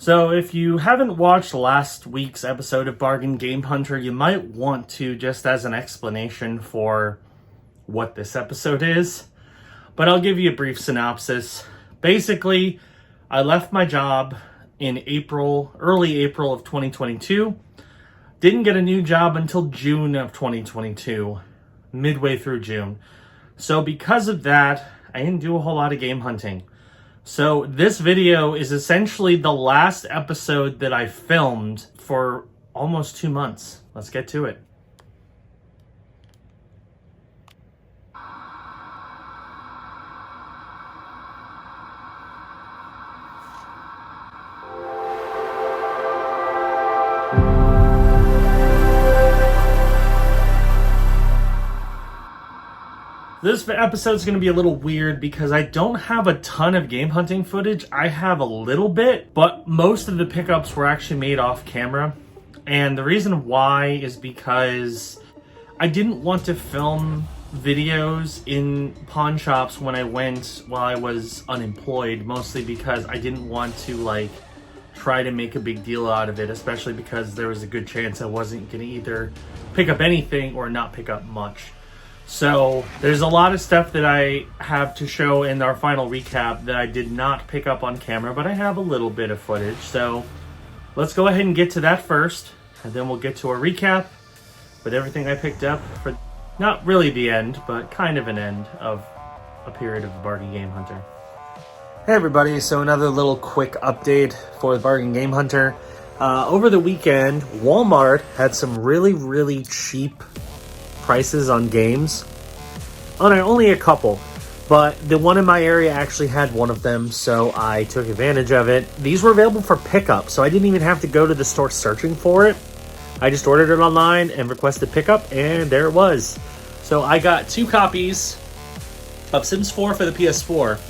So if you haven't watched last week's episode of Bargain Game Hunter, you might want to, just as an explanation for what this episode is. But I'll give you a brief synopsis. Basically, I left my job in early April of 2022. Didn't get a new job until June of 2022, midway through June. So because of that, I didn't do a whole lot of game hunting. So this video is essentially the last episode that I filmed for almost 2 months. Let's get to it. This episode is going to be a little weird because I don't have a ton of game hunting footage. I have a little bit, but most of the pickups were actually made off camera. And the reason why is because I didn't want to film videos in pawn shops when I went while I was unemployed, mostly because I didn't want to try to make a big deal out of it, especially because there was a good chance I wasn't going to either pick up anything or not pick up much. So there's a lot of stuff that I have to show in our final recap that I did not pick up on camera, but I have a little bit of footage. So let's go ahead and get to that first, and then we'll get to a recap with everything I picked up for not really the end, but kind of an end of a period of the Bargain Game Hunter. Hey everybody, so another little quick update for the Bargain Game Hunter. Over the weekend, Walmart had some really cheap prices on games. Only a couple, but the one in my area actually had one of them, so I took advantage of it. These were available for pickup, so I didn't even have to go to the store searching for it. I just ordered it online and requested pickup, and there it was. So I got 2 copies of Sims 4 for the PS4.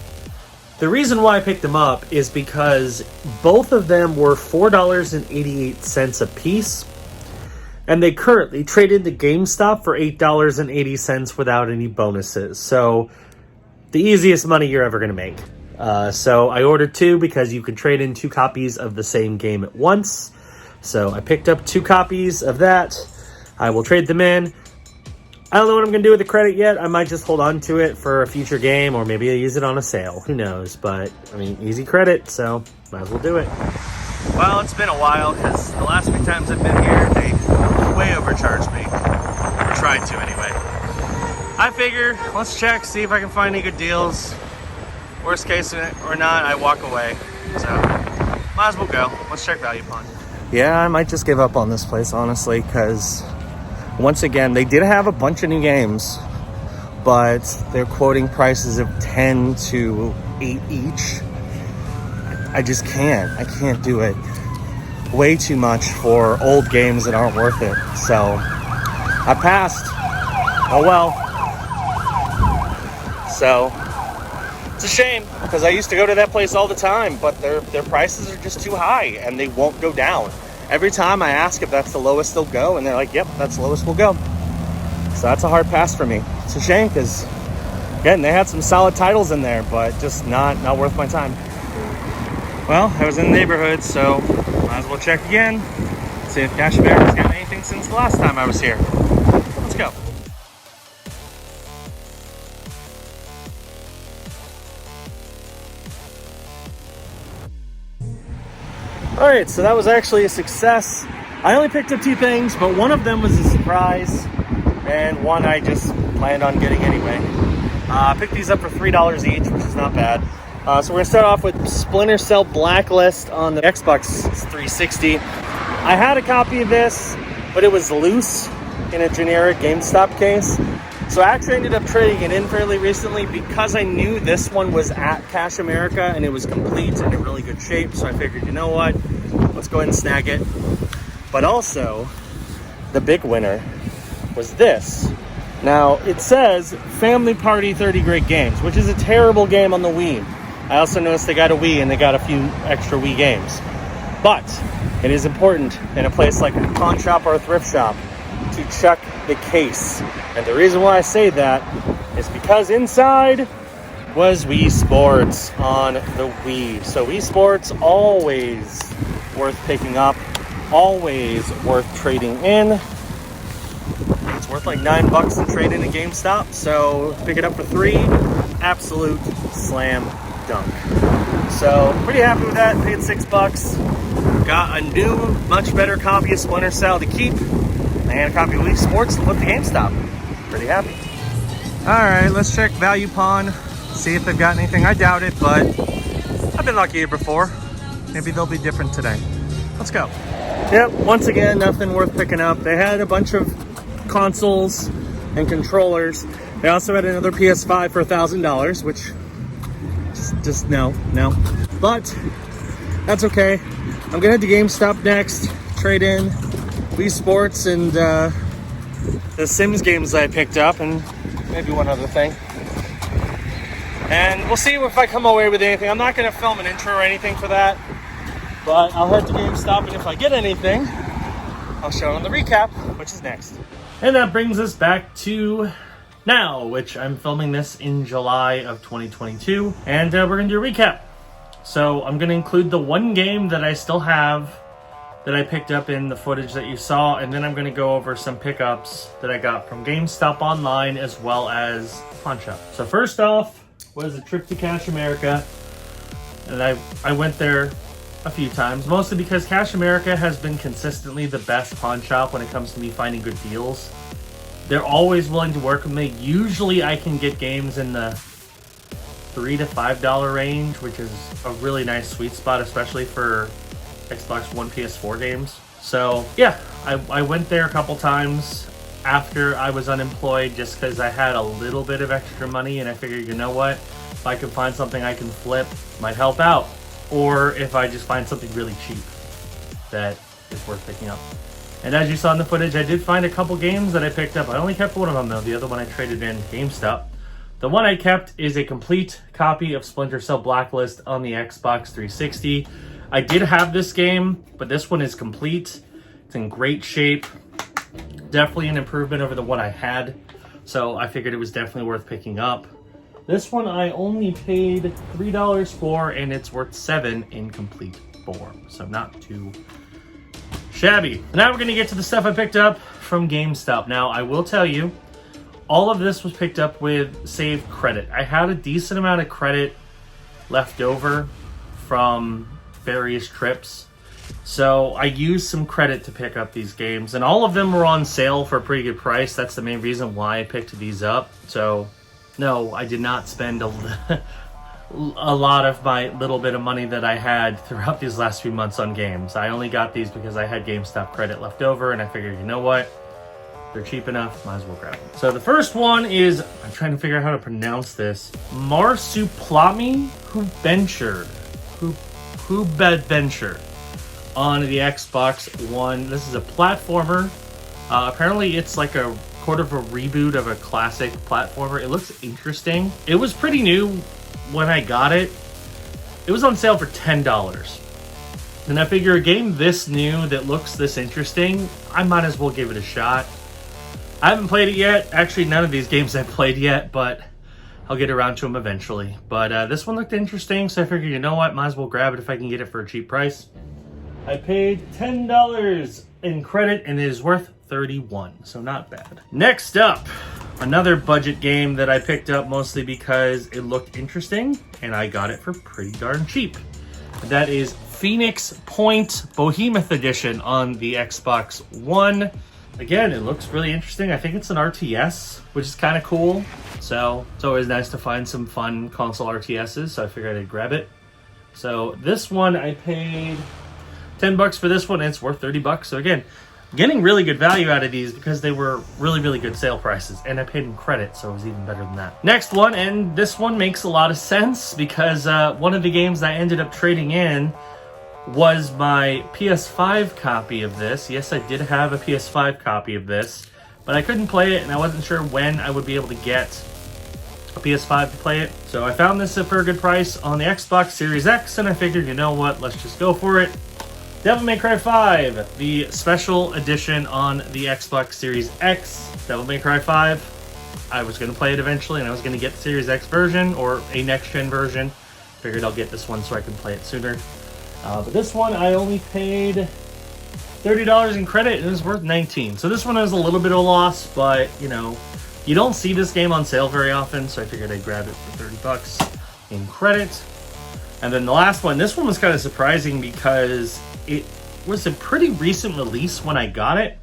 The reason why I picked them up is because both of them were $4.88 a piece. And they currently trade into Gamestop for $8.80 without any bonuses. So the easiest money you're ever going to make. So I ordered 2 because you can trade in 2 copies of the same game at once. So I picked up 2 copies of that. I will trade them in. I don't know what I'm going to do with the credit yet. I might just hold on to it for a future game, or maybe I'll use it on a sale. Who knows? But, I mean, easy credit, so might as well do it. Well, it's been a while because the last few times I've been here, they way overcharged me. Or tried to, anyway. I figure, let's check, see if I can find any good deals. Worst case or not, I walk away. So, might as well go. Let's check Value Pawn. Yeah, I might just give up on this place, honestly, because once again, they did have a bunch of new games, but they're quoting prices of 10 to 8 each. I just can't. I can't do it. Way too much for old games that aren't worth it. So I passed. Oh well. So it's a shame because I used to go to that place all the time, but their prices are just too high and they won't go down. Every time I ask if that's the lowest they'll go, and they're like, yep, that's the lowest we'll go. So that's a hard pass for me. It's a shame because, again, they had some solid titles in there, but just not worth my time. Well, I was in the neighborhood, so might as well check again. See if Cash America's got anything since the last time I was here. Let's go. Alright, so that was actually a success. I only picked up 2 things, but one of them was a surprise, and one I just planned on getting anyway. I picked these up for $3 each, which is not bad. So we're going to start off with Splinter Cell Blacklist on the Xbox 360. I had a copy of this, but it was loose in a generic GameStop case. So I actually ended up trading it in fairly recently because I knew this one was at Cash America and it was complete and in really good shape. So I figured, you know what, let's go ahead and snag it. But also, the big winner was this. Now, it says Family Party 30 Great Games, which is a terrible game on the Wii. I also noticed they got a Wii and they got a few extra Wii games. But it is important in a place like a pawn shop or a thrift shop to check the case. And the reason why I say that is because inside was Wii Sports on the Wii. So Wii Sports, always worth picking up, always worth trading in. It's worth like $9 to trade in at GameStop, so pick it up for $3, absolute slam dunk. So pretty happy with that. Paid $6. Got a new, much better copy of Splinter Cell to keep, and a copy of Wii Sports to put to GameStop. Pretty happy. All right, let's check Value Pawn, see if they've got anything. I doubt it, but I've been lucky here before. Maybe they'll be different today. Let's go. Yep, once again, nothing worth picking up. They had a bunch of consoles and controllers. They also had another PS5 for $1,000, which just no. But that's okay. I'm gonna head to GameStop next, trade in Wii Sports and the Sims games I picked up, and maybe one other thing. And we'll see if I come away with anything. I'm not gonna film an intro or anything for that, but I'll head to GameStop, and if I get anything, I'll show it on the recap, which is next. And that brings us back to now, which I'm filming this in July of 2022, and we're gonna do a recap. So I'm gonna include the one game that I still have that I picked up in the footage that you saw, and then I'm gonna go over some pickups that I got from GameStop online as well as Pawn Shop. So first off was a trip to Cash America, and I went there a few times, mostly because Cash America has been consistently the best pawn shop when it comes to me finding good deals. They're always willing to work with me. Usually I can get games in the $3 to $5 range, which is a really nice sweet spot, especially for Xbox One, PS4 games. So yeah, I went there a couple times after I was unemployed just because I had a little bit of extra money, and I figured, you know what, if I can find something I can flip, might help out. Or if I just find something really cheap that is worth picking up. And as you saw in the footage, I did find a couple games that I picked up. I only kept one of them though. The other one I traded in GameStop. The one I kept is a complete copy of Splinter Cell Blacklist on the Xbox 360. I did have this game, but this one is complete. It's in great shape. Definitely an improvement over the one I had. So I figured it was definitely worth picking up. This one I only paid $3 for, and it's worth $7 in complete form. So not too shabby. Now we're gonna get to the stuff I picked up from GameStop. Now I will tell you, all of this was picked up with saved credit. I had a decent amount of credit left over from various trips. So I used some credit to pick up these games, and all of them were on sale for a pretty good price. That's the main reason why I picked these up. So no, I did not spend a lot of my little bit of money that I had throughout these last few months on games. I only got these because I had GameStop credit left over, and I figured, you know what? They're cheap enough, might as well grab them. So the first one is, I'm trying to figure out how to pronounce this, Marsuplami Hubenture on the Xbox One. This is a platformer. Apparently it's like a sort of a reboot of a classic platformer. It looks interesting. It was pretty new when I got it. It was on sale for $10. And I figure a game this new that looks this interesting, I might as well give it a shot. I haven't played it yet. Actually, none of these games I've played yet, but I'll get around to them eventually. But this one looked interesting, so I figured, you know what, might as well grab it if I can get it for a cheap price. I paid $10 in credit, and it is worth $31, so not bad. Next up, another budget game that I picked up mostly because it looked interesting, and I got it for pretty darn cheap. That is Phoenix Point Behemoth Edition on the Xbox One. Again, it looks really interesting. I think it's an RTS, which is kind of cool. So it's always nice to find some fun console RTSs, so I figured I'd grab it. So this one, I paid $10 for this one, and it's worth $30. So again, getting really good value out of these because they were really, really good sale prices, and I paid in credit, so it was even better than that. Next one, and this one makes a lot of sense because one of the games I ended up trading in was my PS5 copy of this. Yes, I did have a PS5 copy of this, but I couldn't play it, and I wasn't sure when I would be able to get a PS5 to play it. So I found this for a good price on the Xbox Series X, and I figured, you know what, let's just go for it. Devil May Cry 5, the special edition on the Xbox Series X. Devil May Cry 5 I was going to play it eventually, and I was going to get the Series X version or a next-gen version. Figured I'll get this one so I can play it sooner. But this one, I only paid $30 in credit, and it was worth $19. So this one is a little bit of a loss, but, you know, you don't see this game on sale very often, so I figured I'd grab it for $30 in credit. And then the last one, this one was kind of surprising because it was a pretty recent release when I got it,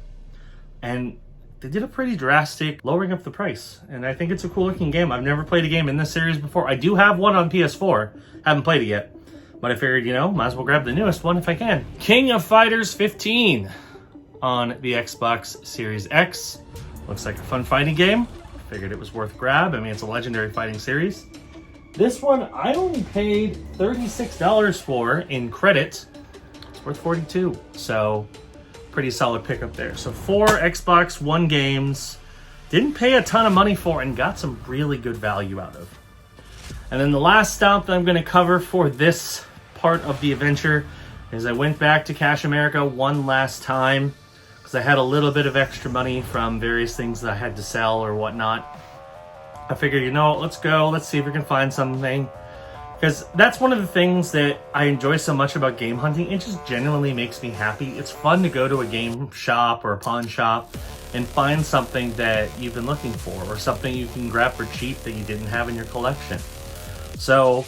and they did a pretty drastic lowering up the price. And I think it's a cool looking game. I've never played a game in this series before. I do have one on PS4. Haven't played it yet. But I figured, you know, might as well grab the newest one if I can. King of Fighters 15 on the Xbox Series X. Looks like a fun fighting game. Figured it was worth a grab. I mean, it's a legendary fighting series. This one I only paid $36 for in credit. It's worth $42. So pretty solid pickup there. So 4 Xbox One games. Didn't pay a ton of money for and got some really good value out of. And then the last stop that I'm going to cover for this part of the adventure is I went back to Cash America one last time because I had a little bit of extra money from various things that I had to sell or whatnot. I figured, you know, let's go. Let's see if we can find something. Because that's one of the things that I enjoy so much about game hunting. It just genuinely makes me happy. It's fun to go to a game shop or a pawn shop and find something that you've been looking for or something you can grab for cheap that you didn't have in your collection. So,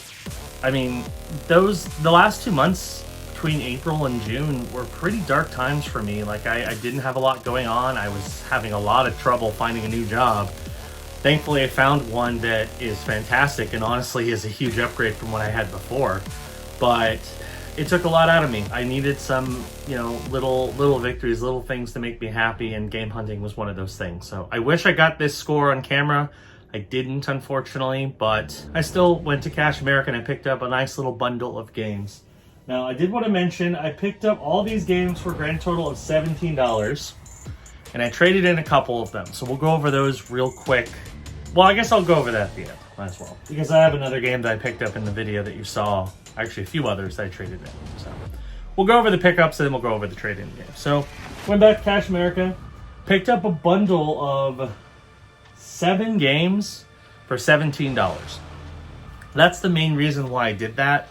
I mean, the last 2 months between April and June were pretty dark times for me. Like, I didn't have a lot going on. I was having a lot of trouble finding a new job. Thankfully, I found one that is fantastic and honestly is a huge upgrade from what I had before. But it took a lot out of me. I needed some, you know, little victories, little things to make me happy, and game hunting was one of those things. So I wish I got this score on camera. I didn't, unfortunately, but I still went to Cash America and I picked up a nice little bundle of games. Now, I did want to mention, I picked up all these games for a grand total of $17, and I traded in a couple of them. So we'll go over those real quick. Well, I guess I'll go over that at the end, might as well. Because I have another game that I picked up in the video that you saw. Actually, a few others that I traded in. So we'll go over the pickups and then we'll go over the trade-in game. So went back to Cash America, picked up a bundle of 7 games for $17. That's the main reason why I did that.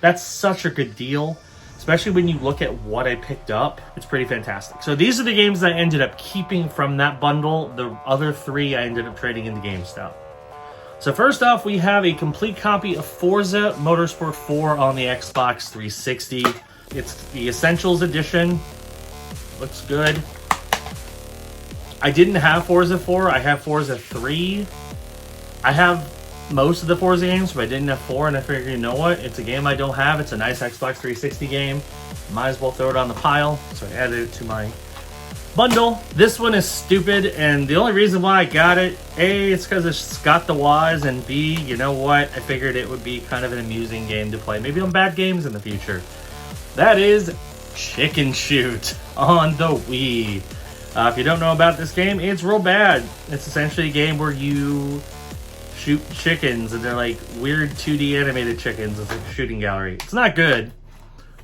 That's such a good deal, especially when you look at what I picked up. It's pretty fantastic. So these are the games that I ended up keeping from that bundle. The other 3 I ended up trading into Gamestop. So first off, we have a complete copy of Forza Motorsport 4 on the Xbox 360. It's the Essentials Edition. Looks good. I didn't have Forza 4. I have Forza 3. I have most of the Forza games, but I didn't have 4, and I figured, you know what? It's a game I don't have. It's a nice Xbox 360 game. Might as well throw it on the pile. So I added it to my bundle. This one is stupid, and the only reason why I got it, A, it's because it's got the Ys, and B, you know what? I figured it would be kind of an amusing game to play, maybe on bad games in the future. That is Chicken Shoot on the Wii. If you don't know about this game, it's real bad. It's essentially a game where you shoot chickens, and they're like weird 2D animated chickens. It's like a shooting gallery. It's not good,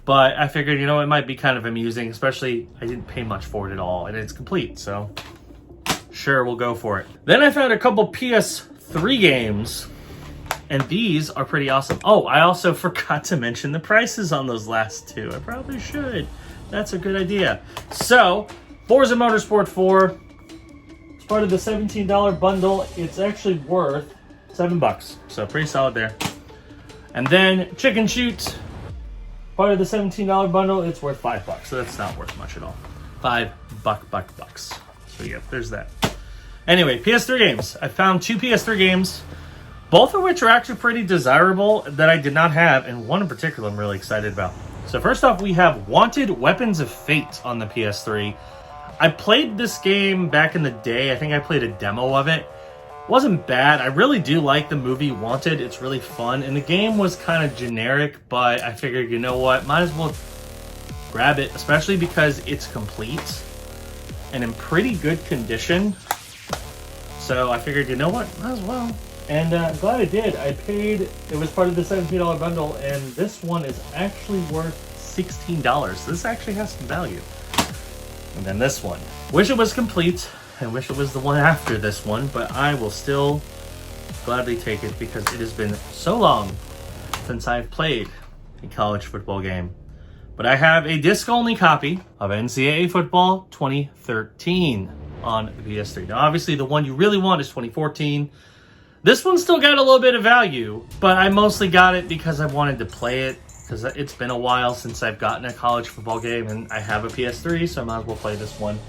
but I figured, you know, it might be kind of amusing, especially I didn't pay much for it at all, and it's complete, so sure, we'll go for it. Then I found a couple PS3 games, and these are pretty awesome. Oh, I also forgot to mention the prices on those last 2. I probably should. That's a good idea. So, Forza Motorsport 4, it's part of the $17 bundle. It's actually worth $7, so pretty solid there. And then Chicken Shoot, part of the $17 bundle, it's worth $5, so that's not worth much at all. $5. So yeah, there's that. Anyway, PS3 games. I found 2 PS3 games, both of which are actually pretty desirable that I did not have, and one in particular I'm really excited about. So first off, we have Wanted Weapons of Fate on the PS3. I played this game back in the day. I think I played a demo of it. Wasn't bad. I really do like the movie Wanted. It's really fun. And the game was kind of generic, but I figured, you know what? Might as well grab it, especially because it's complete and in pretty good condition. So I figured, you know what? Might as well. And I'm glad I did. I paid, it was part of the $17 bundle, and this one is actually worth $16. So this actually has some value. And then this one. Wish it was complete. I wish it was the one after this one, but I will still gladly take it because it has been so long since I've played a college football game. But I have a disc-only copy of NCAA Football 2013 on the PS3. Now, obviously, the one you really want is 2014. This one still got a little bit of value, but I mostly got it because I wanted to play it, because it's been a while since I've gotten a college football game, and I have a PS3, so I might as well play this one.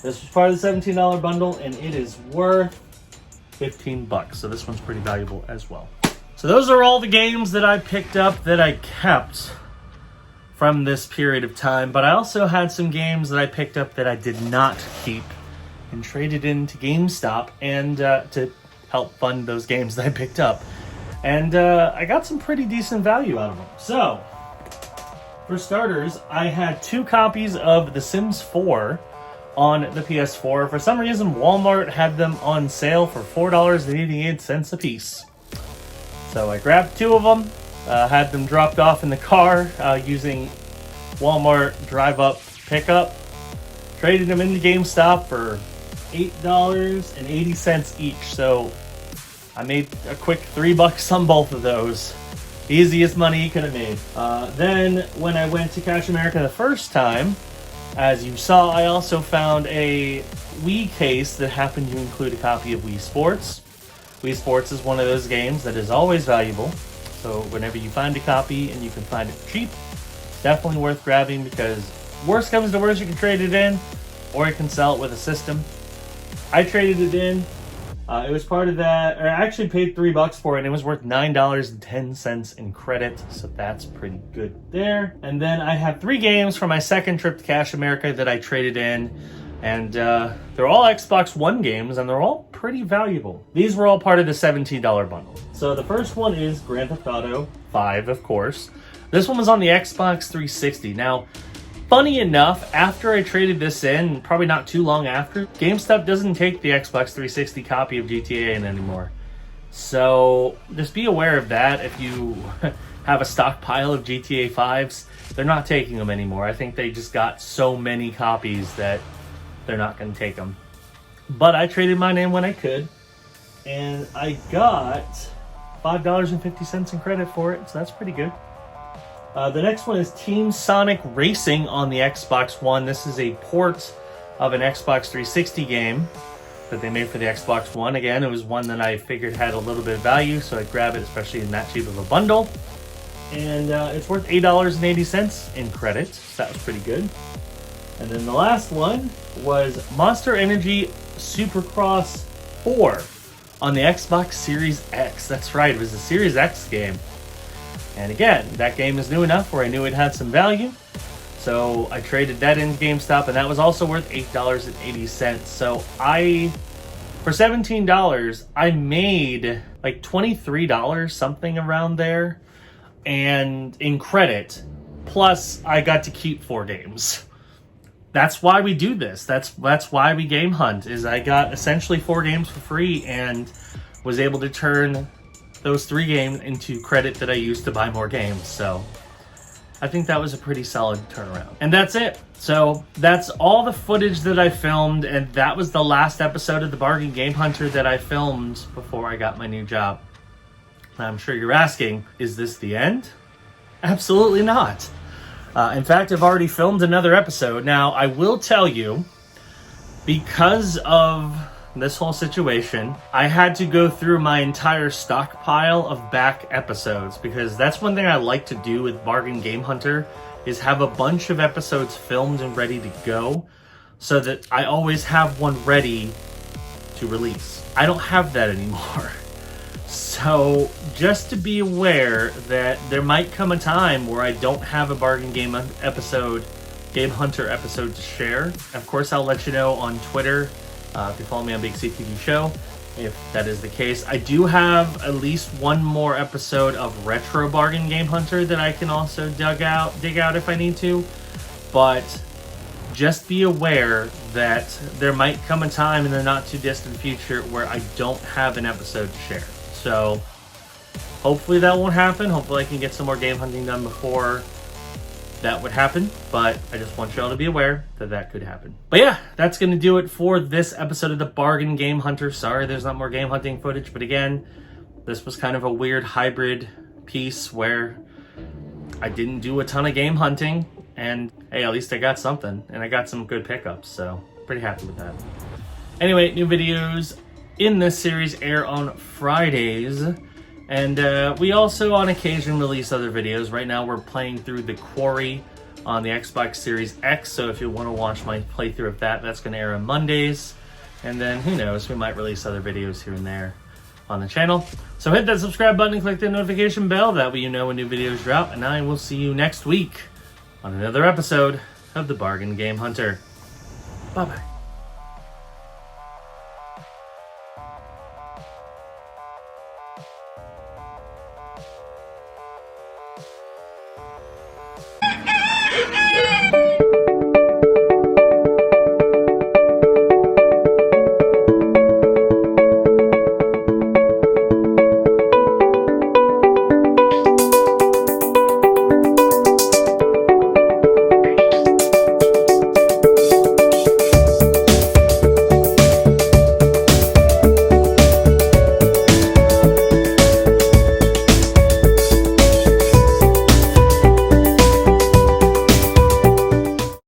This was part of the $17 bundle, and it is worth 15 bucks, so this one's pretty valuable as well. So those are all the games that I picked up that I kept from this period of time, but I also had some games that I picked up that I did not keep and traded into GameStop and to help fund those games that I picked up. And I got some pretty decent value out of them. So, for starters, I had 2 copies of The Sims 4 on the PS4. For some reason, Walmart had them on sale for $4.88 a piece. So I grabbed 2 of them, had them dropped off in the car using Walmart drive-up pickup, traded them into GameStop for $8.80 each. So I made a quick $3 on both of those. Easiest money you could have made. Then when I went to Cash America the first time, as you saw, I also found a Wii case that happened to include a copy of Wii Sports. Wii Sports is one of those games that is always valuable. So whenever you find a copy and you can find it cheap, definitely worth grabbing, because worst comes to worst, you can trade it in, or you can sell it with a system. I traded it in. It was part of that, or I actually paid $3 for it, and it was worth $9.10 in credit, so that's pretty good there. And then I have 3 games from my second trip to Cash America that I traded in, and they're all Xbox One games, and they're all pretty valuable. These were all part of the $17 bundle. So the first one is Grand Theft Auto 5, of course. This one was on the Xbox 360. Now, funny enough, after I traded this in, probably not too long after, GameStop doesn't take the Xbox 360 copy of GTA in anymore. So just be aware of that. If you have a stockpile of GTA 5s, they're not taking them anymore. I think they just got so many copies that they're not going to take them. But I traded mine in when I could, and I got $5.50 in credit for it, so that's pretty good. The next one is Team Sonic Racing on the Xbox One. This is a port of an Xbox 360 game that they made for the Xbox One. Again, it was one that I figured had a little bit of value, so I'd grab it, especially in that cheap of a bundle. And it's worth $8.80 in credit, so that was pretty good. And then the last one was Monster Energy Supercross 4 on the Xbox Series X. That's right, it was a Series X game. And again, that game is new enough where I knew it had some value. So I traded that into GameStop, and that was also worth $8.80. So for $17, I made like $23, something around there, and in credit. Plus, I got to keep 4 games. That's why we do this. That's why we game hunt, is I got essentially 4 games for free and was able to turn those 3 games into credit that I used to buy more games. So I think that was a pretty solid turnaround. And that's it. So that's all the footage that I filmed, and that was the last episode of the Bargain Game Hunter that I filmed before I got my new job. I'm sure you're asking, is this the end? Absolutely not. In fact, I've already filmed another episode. Now, I will tell you, because of this whole situation, I had to go through my entire stockpile of back episodes, because that's one thing I like to do with Bargain Game Hunter, is have a bunch of episodes filmed and ready to go, so that I always have one ready to release. I don't have that anymore. So just to be aware that there might come a time where I don't have a Bargain Game Hunter episode to share. Of course, I'll let you know on Twitter, if you follow me on BigCTV Show, if that is the case. I do have at least one more episode of Retro Bargain Game Hunter that I can also dig out if I need to. But just be aware that there might come a time in the not too distant future where I don't have an episode to share. So hopefully that won't happen. Hopefully I can get some more game hunting done before that would happen, but I just want y'all to be aware that that could happen. But yeah, that's going to do it for this episode of the Bargain Game Hunter. Sorry there's not more game hunting footage, but again, this was kind of a weird hybrid piece where I didn't do a ton of game hunting, and hey, at least I got something, and I got some good pickups, so pretty happy with that. Anyway, new videos in this series air on Fridays, and we also on occasion release other videos. Right now we're playing through The Quarry on the Xbox Series X, so if you want to watch my playthrough of that, that's going to air on Mondays, and then who knows, we might release other videos here and there on the channel. So hit that subscribe button and click the notification bell, that way you know when new videos drop, and I will see you next week on another episode of the Bargain Game Hunter. Bye-bye.